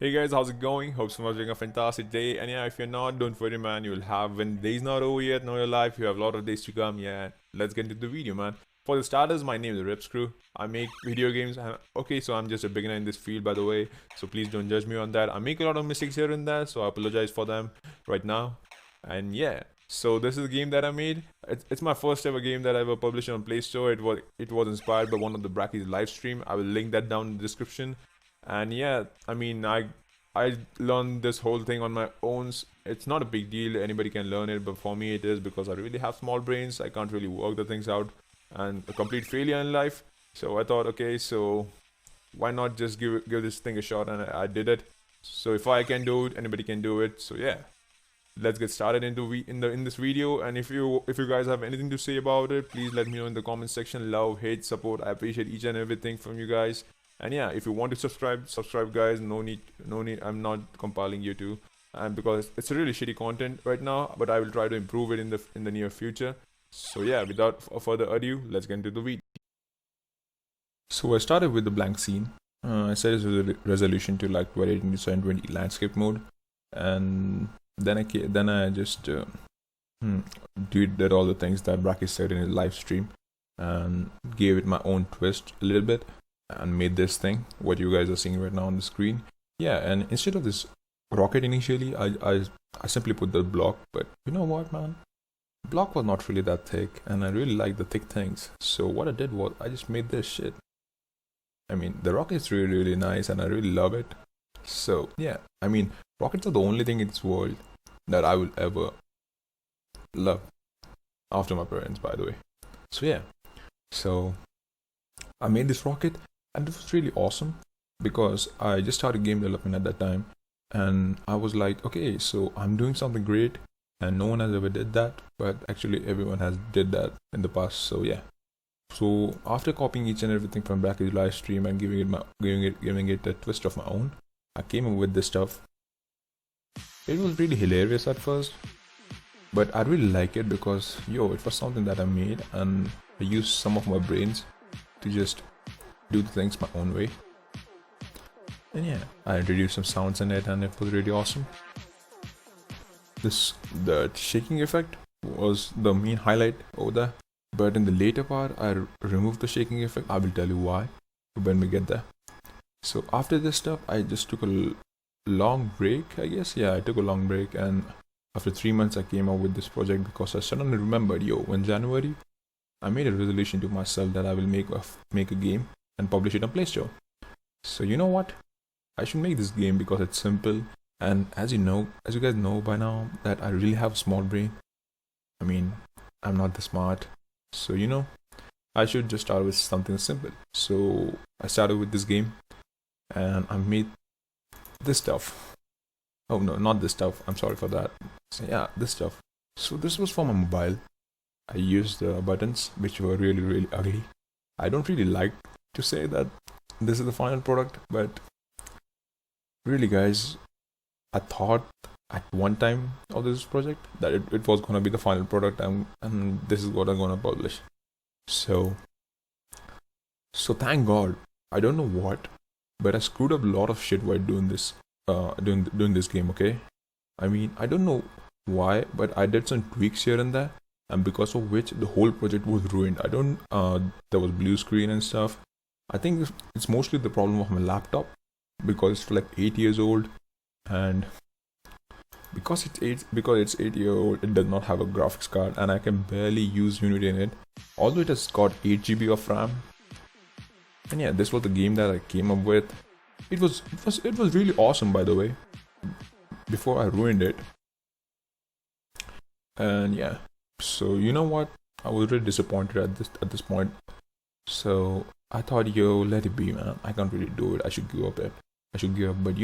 Hey guys, how's it going? Hope someone's having a fantastic day. And yeah, if you're not, don't worry, man. You'll have when the day's not over yet, know your life. You have a lot of days to come. Yeah, let's get into the video, man. For the starters, my name is RipsCru. I make video games. Okay, so I'm just a beginner in this field, by the way. So please don't judge me on that. I make a lot of mistakes here and there, so I apologize for them right now. And yeah, so this is a game that I made. It's my first ever game that I ever published on Play Store. It was inspired by one of the Brackeys live stream. I will link that down in the description. And yeah, I mean, I learned this whole thing on my own. It's not a big deal, anybody can learn it, but for me it is because I really have small brains. I can't really work the things out, and a complete failure in life. So I thought, okay, so why not just give this thing a shot, and I did it. So if I can do it, anybody can do it. So yeah, let's get started in this video. And if you guys have anything to say about it, please let me know in the comment section. Love, hate, support, I appreciate each and everything from you guys. And yeah, if you want to subscribe guys. No need, I'm not compiling you to, and because it's a really shitty content right now, but I will try to improve it in the near future. So yeah, without further ado, let's get into the video. So I started with the blank scene. I set its resolution to like 1280 to 720 landscape mode, and then I just did all the things that Bracky said in his live stream, and gave it my own twist a little bit, and made this thing what you guys are seeing right now on the screen. Yeah, and instead of this rocket initially, I simply put the block. But you know what, man, block was not really that thick, and I really like the thick things. So what I did was I just made this shit. I mean, the rocket's really nice, and I really love it. So yeah, I mean, rockets are the only thing in this world that I will ever love, after my parents, by the way. So yeah, so I made this rocket, and it was really awesome because I just started game development at that time, and I was like, okay, so I'm doing something great, and no one has ever did that, but actually everyone has did that in the past. So yeah, so after copying each and everything from Bracky's live stream and giving it a twist of my own, I came up with this stuff. It was really hilarious at first, but I really like it because it was something that I made, and I used some of my brains to just do the things my own way. And yeah, I introduced some sounds in it, and it was really awesome. The shaking effect was the main highlight over there, but in the later part I removed the shaking effect. I will tell you why when we get there. So after this stuff, I just took a long break, I guess. Yeah, I took a long break, and after 3 months I came up with this project because I suddenly remembered, in January I made a resolution to myself that I will make a game and publish it on Play Store. So you know what? I should make this game because it's simple, and as you guys know by now, that I really have a small brain. I mean, I'm not that smart, so I should just start with something simple. So I started with this game, and I made this stuff. Oh no, not this stuff. I'm sorry for that. So yeah, this stuff. So this was for my mobile. I used the buttons, which were really ugly. I don't really like to say that this is the final product, but really guys, I thought at one time of this project that it was gonna be the final product, and this is what I'm gonna publish. So thank God. I don't know what, but I screwed up a lot of shit while doing this doing this game. Okay, I mean, I don't know why, but I did some tweaks here and there, and because of which the whole project was ruined. There was blue screen and stuff. I think it's mostly the problem of my laptop, because it's like 8 years old, and because it's 8 year old, it does not have a graphics card, and I can barely use Unity in it, although it has got 8 GB of RAM. And yeah, this was the game that I came up with. It was really awesome, by the way, before I ruined it. And yeah, so you know what, I was really disappointed at this point. So I thought, let it be, man. I can't really do it. I should give up. But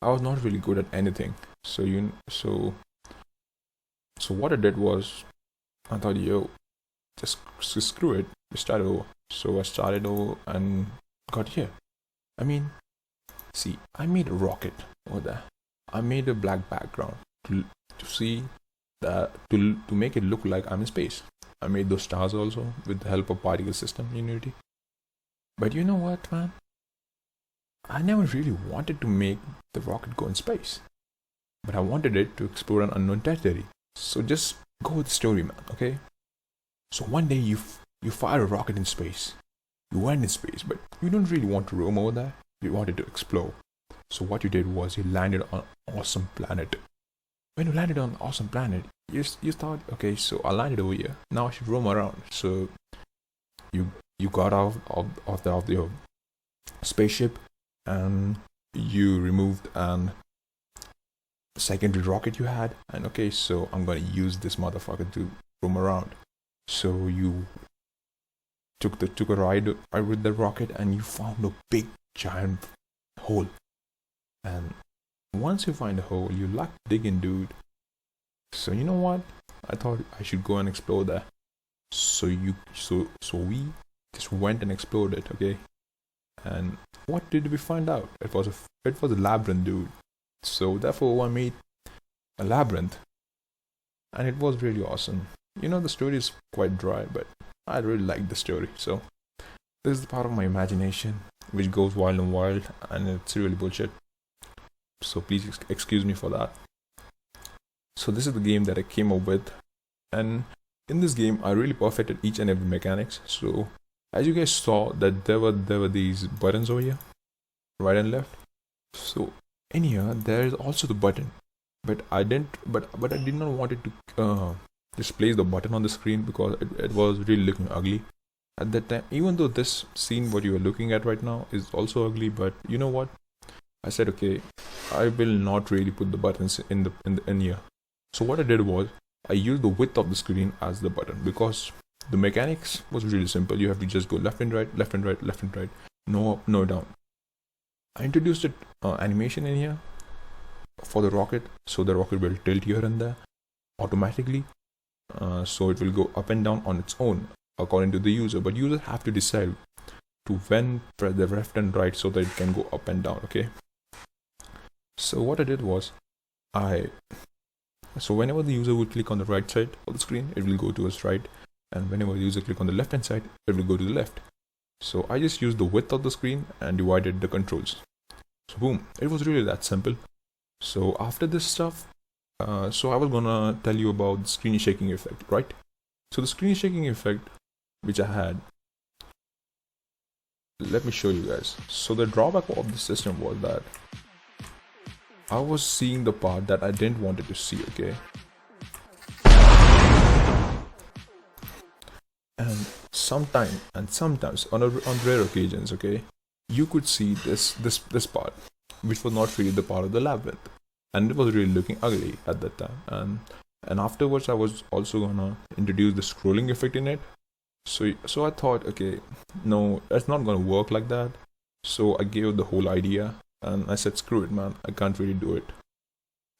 I was not really good at anything. So what I did was, I thought, just screw it. We start over. So I started over and got here. I mean, see, I made a rocket over there. I made a black background to see that to make it look like I'm in space. I made those stars also with the help of particle system in Unity. But you know what, man? I never really wanted to make the rocket go in space, but I wanted it to explore an unknown territory. So just go with the story, man, okay? So one day you fire a rocket in space. You went in space, but you don't really want to roam over there. You wanted to explore. So what you did was you landed on an awesome planet. When you landed on an awesome planet, you thought, okay, so I landed over here. Now I should roam around. So you got out of the spaceship and you removed an secondary rocket you had, and okay, so I'm gonna use this motherfucker to roam around. So you took a ride with the rocket and you found a big giant hole. And once you find a hole, you like digging, dude. So you know what? I thought I should go and explore there. So we just went and explored it, okay? And what did we find out? It was a labyrinth, dude. So therefore I made a labyrinth, and it was really awesome. You know, the story is quite dry, but I really like the story. So this is the part of my imagination which goes wild and wild, and it's really bullshit. So please excuse me for that. So this is the game that I came up with, and in this game I really perfected each and every mechanics. So as you guys saw that there were these buttons over here, right and left. So in here there is also the button, but I did not want it to just place the button on the screen because it was really looking ugly at that time. Even though this scene what you are looking at right now is also ugly, but you know what? I said, okay, I will not really put the buttons in here. So what I did was I used the width of the screen as the button, because the mechanics was really simple. You have to just go left and right, left and right, left and right, no up, no down. I introduced an animation in here for the rocket, so the rocket will tilt here and there automatically. So it will go up and down on its own according to the user, but users have to decide to when press the left and right so that it can go up and down, okay? So what I did was so whenever the user would click on the right side of the screen, it will go to its right, and whenever the user click on the left hand side, it will go to the left. So I just used the width of the screen and divided the controls. So boom, it was really that simple. So after this stuff, so I was gonna tell you about the screen shaking effect, right? So the screen shaking effect which I had, let me show you guys. So the drawback of the system was that I was seeing the part that I didn't want it to see, okay? And sometimes on rare occasions, okay, you could see this part which was not really the part of the labyrinth, and it was really looking ugly at that time. And afterwards I was also gonna introduce the scrolling effect in it. So I thought, okay, no, it's not gonna work like that. So I gave the whole idea and I said, screw it, man, I can't really do it.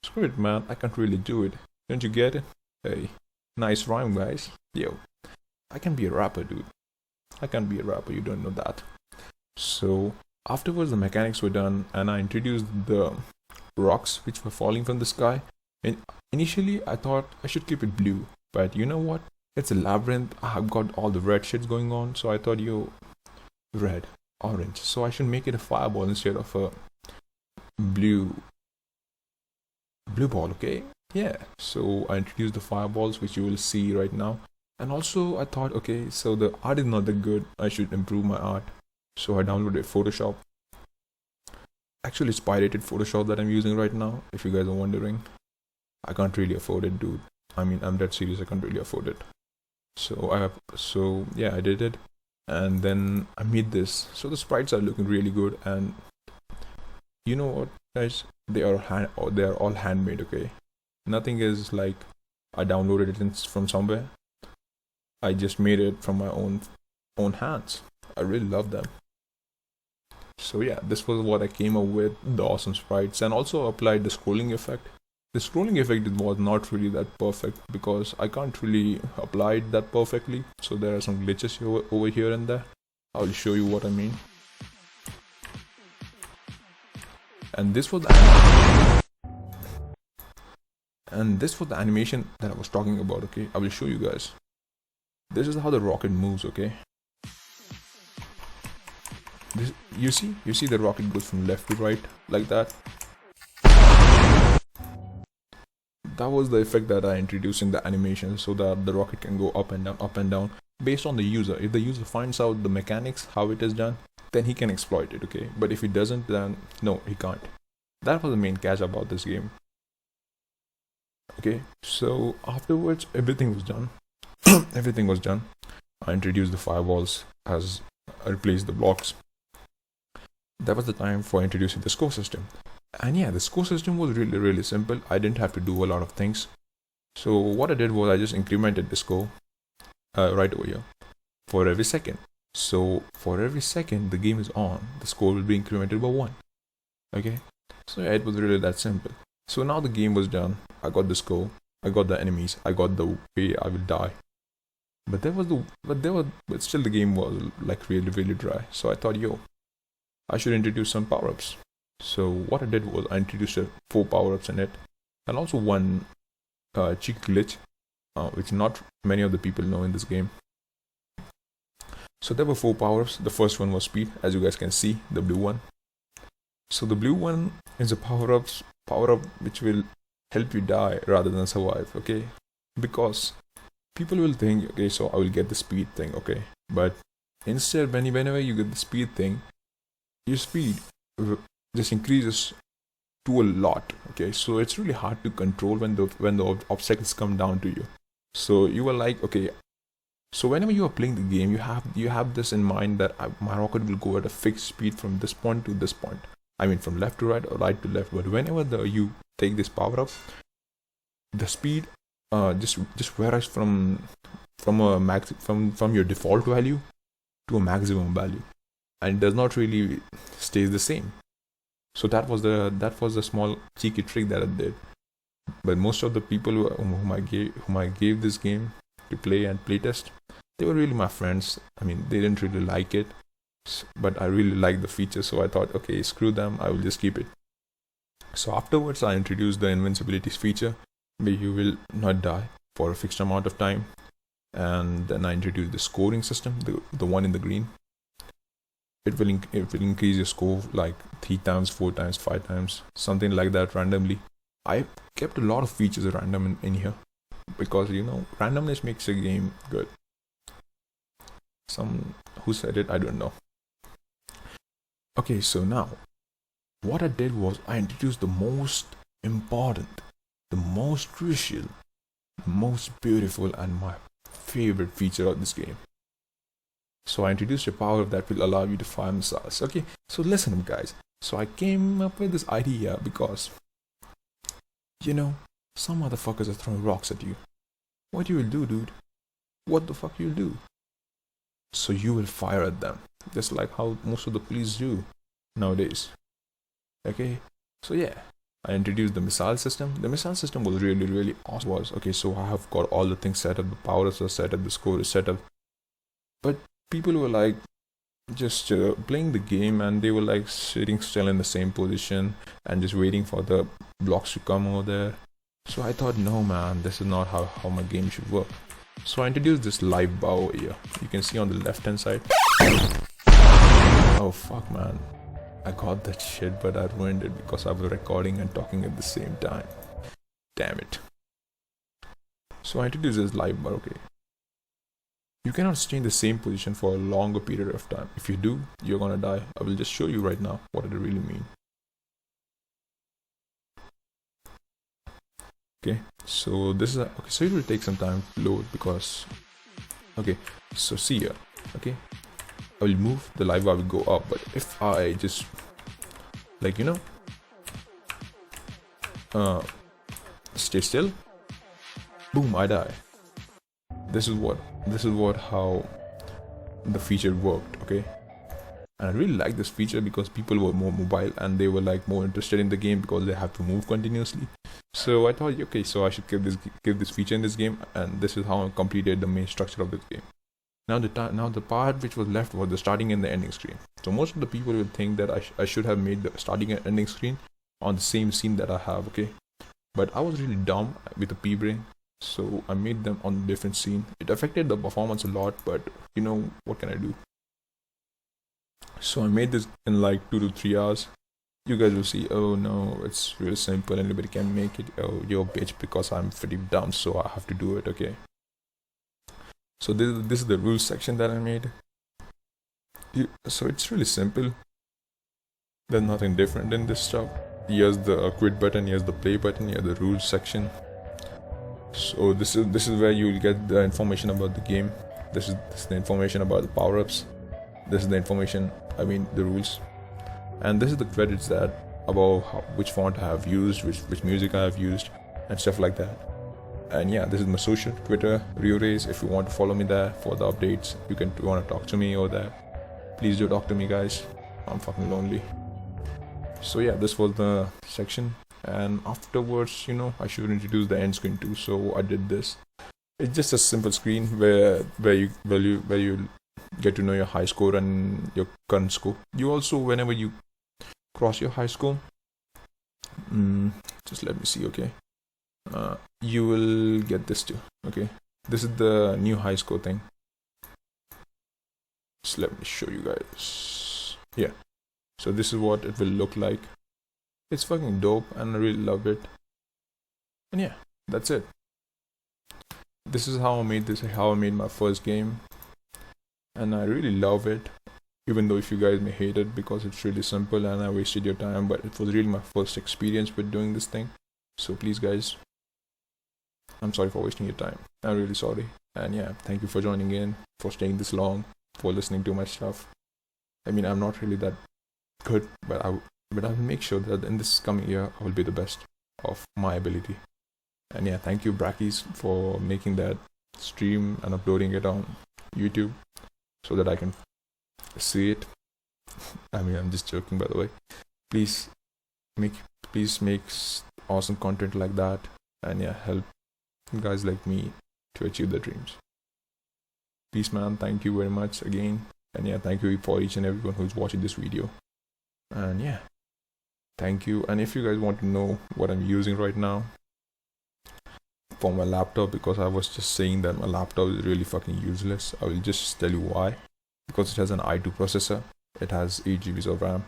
Screw it, man, I can't really do it. Don't you get it? Hey, nice rhyme, guys. Yo, I can be a rapper, dude. I can be a rapper, you don't know that. So afterwards the mechanics were done and I introduced the rocks which were falling from the sky. And initially I thought I should keep it blue, but you know what? It's a labyrinth. I've got all the red shits going on, so I thought, yo, red, orange. So I should make it a fireball instead of a blue ball, okay? Yeah. So I introduced the fireballs, which you will see right now. And also I thought, okay, so the art is not that good. I should improve my art. So I downloaded Photoshop. Actually, it's pirated Photoshop that I'm using right now, if you guys are wondering. I can't really afford it, dude. I mean, I'm that serious, I can't really afford it. So yeah, I did it, and then I made this. So the sprites are looking really good, and you know what, guys? They are all handmade. Okay, nothing is like I downloaded it from somewhere. I just made it from my own hands. I really love them. So yeah, this was what I came up with, the awesome sprites, and also applied the scrolling effect. The scrolling effect was not really that perfect because I can't really apply it that perfectly. So there are some glitches over here and there. I'll show you what I mean. And this was the animation that I was talking about, okay? I will show you guys. This is how the rocket moves, okay? you see the rocket goes from left to right like that. That was the effect that I introduced in the animation, so that the rocket can go up and down based on the user. If the user finds out the mechanics, how it is done, then he can exploit it, okay? But if he doesn't, then no, he can't. That was the main catch about this game. Okay, so afterwards, everything was done. Everything was done. I introduced the firewalls as I replaced the blocks. That was the time for introducing the score system. And yeah, the score system was really simple. I didn't have to do a lot of things. So what I did was I just incremented the score right over here for every second. So for every second the game is on, the score will be incremented by 1. Okay, so yeah, it was really that simple. So now the game was done. I got the score, I got the enemies, I got the way I will die. But still the game was like really dry. So I thought, yo, I should introduce some power-ups. So what I did was I introduced 4 power-ups in it, and also one cheeky glitch, which not many of the people know in this game. So there were 4 power-ups. The first one was speed, as you guys can see, the blue one. So the blue one is a power-up which will help you die rather than survive, okay? Because people will think, okay, so I will get the speed thing, okay? But instead, whenever you get the speed thing, your speed just increases to a lot, okay? So it's really hard to control when the obstacles come down to you. So you are like, okay, so whenever you are playing the game, you have this in mind that my rocket will go at a fixed speed from this point to this point. I mean, from left to right or right to left. But whenever you take this power up, the speed just varies from your default value to a maximum value, and it does not really stays the same. So that was the small cheeky trick that I did. But most of the people whom I gave this game to play and playtest, they were really my friends. I mean, they didn't really like it, but I really liked the feature, so I thought, okay, screw them, I will just keep it. So afterwards, I introduced the invincibility feature, where you will not die for a fixed amount of time. And then I introduced the scoring system, the one in the green. It will increase your score like 3 times, 4 times, 5 times, something like that randomly. I kept a lot of features random in here, because randomness makes a game good. Who said it, I don't know. Okay, so now what I did was I introduced the most important, the most crucial, the most beautiful, and my favorite feature of this game. So I introduced a power that will allow you to fire missiles. Okay, so listen up, guys. So I came up with this idea because some motherfuckers are throwing rocks at you. What you will do, dude? What the fuck you'll do? So you will fire at them, just like how most of the police do nowadays. Okay, so yeah, I introduced the missile system. The missile system was really awesome. Okay, so I have got all the things set up, the powers are set up, the score is set up. But people were like just playing the game, and they were like sitting still in the same position and just waiting for the blocks to come over there. So I thought, no man, this is not how my game should work. So I introduced this live bow here. You can see on the left hand side. Oh fuck, man, I got that shit, but I ruined it because I was recording and talking at the same time. Damn it. So I introduced this live bar. Okay, you cannot stay in the same position for a longer period of time. If you do, you're gonna die. I will just show you right now what it really means. Okay, so this is okay, so it will take some time to load because okay, so see here. Okay, I will move, the live bar will go up, but if I just stay still, boom, I die. This is how the feature worked. Okay, and I really like this feature because people were more mobile and they were like more interested in the game because they have to move continuously. So I thought, okay, so I should give this feature in this game, and this is how I completed the main structure of this game. Now the part which was left was the starting and the ending screen. So most of the people will think that I should have made the starting and ending screen on the same scene that I have. Okay, but I was really dumb with the P-brain, so I made them on a different scene. It affected the performance a lot, but what can I do? So I made this in like 2 to 3 hours. You guys will see, oh no, it's really simple, anybody can make it. Oh, you're a bitch because I'm pretty dumb, so I have to do it, okay? So this is the rules section that I made. So it's really simple. There's nothing different in this stuff. Here's the quit button, here's the play button, here's the rules section. So this is where you'll get the information about the game. This is the information about the power-ups. This is the information, the rules. And this is the credits that about which font I have used, which music I have used, and stuff like that. And yeah, this is my social, Twitter, RioRays. If you want to follow me there for the updates, you want to talk to me over there, please do talk to me, guys. I'm fucking lonely. So yeah, this was the section, and afterwards, I should introduce the end screen too. So I did this. It's just a simple screen where you get to know your high score and your current score. You also, whenever you cross your high score, just let me see, okay, you will get this too, okay. This is the new high score thing. Just let me show you guys. Yeah, so this is what it will look like. It's fucking dope and I really love it. And yeah, that's it. This is how I made my first game, and I really love it, even though if you guys may hate it because it's really simple and I wasted your time, but it was really my first experience with doing this thing. So please, guys, I'm sorry for wasting your time. I'm really sorry. And yeah, thank you for joining in, for staying this long, for listening to my stuff. I'm not really that good, but I will make sure that in this coming year I will be the best of my ability. And yeah, thank you, Brackeys, for making that stream and uploading it on YouTube so that I can see it. I'm just joking, by the way. Please make awesome content like that, and yeah, help guys like me to achieve their dreams. Peace, man. Thank you very much again, and yeah, thank you for each and everyone who's watching this video. And yeah, thank you. And if you guys want to know what I'm using right now for my laptop, because I was just saying that my laptop is really fucking useless, I will just tell you why. Because it has an i2 processor, it has 8 GB of RAM,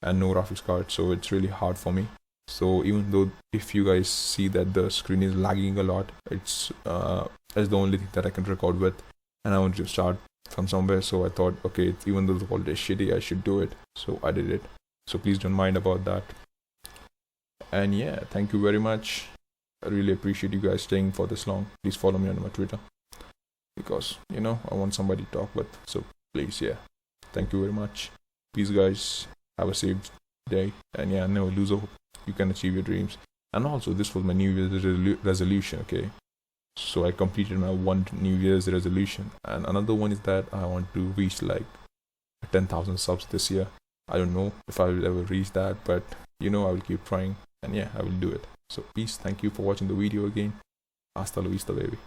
and no graphics card, so it's really hard for me. So even though if you guys see that the screen is lagging a lot, it's the only thing that I can record with, and I want to start from somewhere. So I thought, okay, even though the quality is shitty, I should do it. So I did it. So please don't mind about that. And yeah, thank you very much. I really appreciate you guys staying for this long. Please follow me on my Twitter, because I want somebody to talk with. So please, yeah, thank you very much. Peace, guys. Have a safe day, and yeah, never lose hope. You can achieve your dreams. And also, this was my New Year's resolution, okay? So I completed my one New Year's resolution, and another one is that I want to reach like 10,000 subs this year. I don't know if I will ever reach that, but I will keep trying, and yeah, I will do it. So peace. Thank you for watching the video again. Hasta la vista, baby.